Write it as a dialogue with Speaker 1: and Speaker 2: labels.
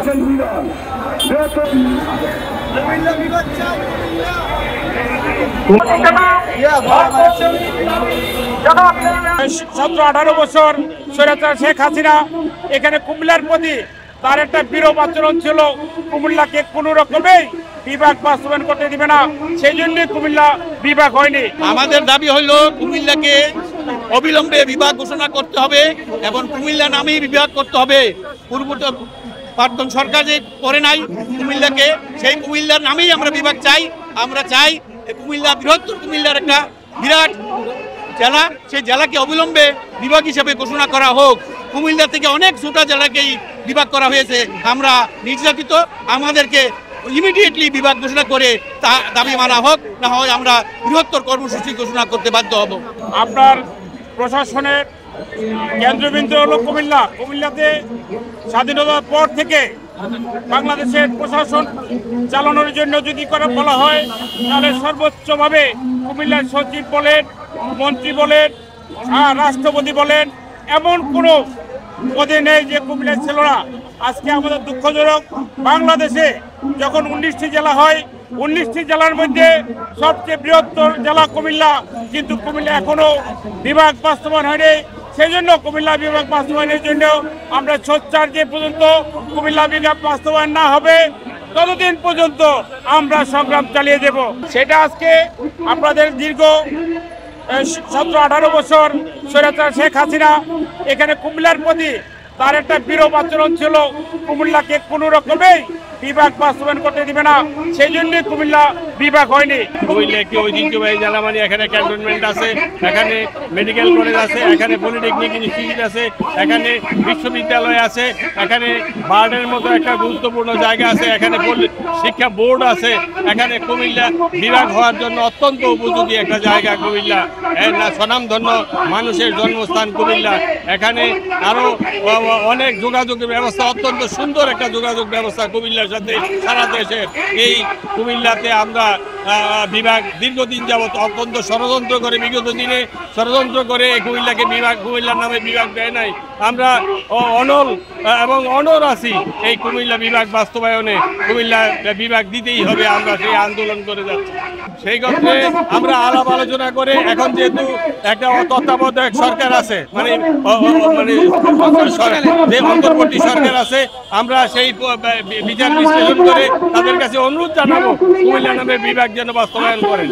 Speaker 1: 17-18 বছর স্বৈরাচার শেখ হাসিনা এখানে কুমিল্লার প্রতি তার একটা বিরূপ আচরণ ছিল। কুমিল্লাকে কোনো রকমেই বিভাগ বাস্তবায়ন করতে দিবে না, সেই জন্য কুমিল্লা বিভাগ হয়নি।
Speaker 2: আমাদের দাবি হইল কুমিল্লাকে অবিলম্বে বিভাগ ঘোষণা করতে হবে এবং কুমিল্লা নামেই বিভাগ করতে হবে। প্রাক্তন সরকার যে করে নাই কুমিল্লাকে, সেই কুমিল্লার নামেই আমরা বিভাগ চাই। আমরা চাই কুমিল্লা বৃহত্তর কুমিল্লার একটা বিরাট জেলা, সেই জেলাকে অবিলম্বে বিভাগ হিসেবে ঘোষণা করা হোক। কুমিল্লা থেকে অনেক ছোট জেলাকেই বিভাগ করা হয়েছে। আমরা নির্যাতিত, আমাদেরকে ইমিডিয়েটলি বিভাগ ঘোষণা করে তা দাবি মানা হোক, না হয় আমরা বৃহত্তর কর্মসূচি ঘোষণা করতে বাধ্য হব।
Speaker 1: আপনার প্রশাসনের কেন্দ্রবিন্দু হলো কুমিল্লা। কুমিল্লাতে স্বাধীনতার পর থেকে বাংলাদেশের প্রশাসন চালানোর জন্য যদি করে বলা হয়, তাহলে সর্বোচ্চভাবে কুমিল্লার সচিব বলেন, মন্ত্রী বলেন, রাষ্ট্রপতি বলেন, এমন কোনো পদে নেই যে কুমিল্লার ছিল না। আজকে আমাদের দুঃখজনক, বাংলাদেশে যখন 19টি জেলা হয়, 19টি জেলার মধ্যে সবচেয়ে বৃহত্তর জেলা কুমিল্লা, কিন্তু কুমিল্লা এখনো বিভাগ বাস্তবায়ন হয়নি। সেই জন্য কুমিল্লা বিভাগ বাস্তবায়নের জন্য আমরা সোচ্চার যে পর্যন্ত কুমিল্লা বিভাগ বাস্তবায়ন না হবে ততদিন পর্যন্ত আমরা সংগ্রাম চালিয়ে যাব। সেটা আজকে আপনাদের দীর্ঘ 17-18 বছর স্বৈরাচার শেখ হাসিনা এখানে কুমিল্লার প্রতি তার একটা বিরূপ আচরণ ছিল। কুমিল্লাকে কোনো রকমেই বিভাগ বাস্তবায়ন করতে দিবে না, সেই জন্য কুমিল্লা বিভাগ হয়নি।
Speaker 3: কুমিল্লা একটি ঐতিহ্যবাহী জেলা, মানে এখানে ক্যান্টনমেন্ট আছে, এখানে মেডিকেল কলেজ আছে, এখানে পলিটেকনিক ইনস্টিটিউট আছে, এখানে বিশ্ববিদ্যালয় আছে, এখানে বার্ডের মতো একটা গুরুত্বপূর্ণ জায়গা আছে, এখানে শিক্ষা বোর্ড আছে। এখানে কুমিল্লা বিভাগ হওয়ার জন্য অত্যন্ত উপযোগী একটা জায়গা কুমিল্লা, স্বনামধন্য মানুষের জন্মস্থান কুমিল্লা। এখানে আরও অনেক যোগাযোগের ব্যবস্থা, অত্যন্ত সুন্দর একটা যোগাযোগ ব্যবস্থা কুমিল্লার সাথে সারা দেশের। এই কুমিল্লাতে আমরা বিভাগ দীর্ঘদিন যাবৎ অত্যন্ত ষড়যন্ত্র করে, বিগত দিনে ষড়যন্ত্র করে কুমিল্লাকে কুমিল্লার নামে বিভাগ দেয় নাই। আমরা অনল এবং অনর আছি এই কুমিল্লা বিভাগ বাস্তবায়নে। কুমিল্লা বিভাগ দিতেই হবে, আমরা সেই আন্দোলন করে যাচ্ছি। সেই ক্ষেত্রে আমরা আলাপ আলোচনা করে, এখন যেহেতু একটা তত্ত্বাবধায়ক সরকার আছে, মানে যে অন্তর্বর্তী সরকার আছে, আমরা সেই বিচার বিশ্লেষণ করে তাদের কাছে অনুরোধ জানাবো কুমিল্লা নামে বিভাগ যেন বাস্তবায়ন করেন।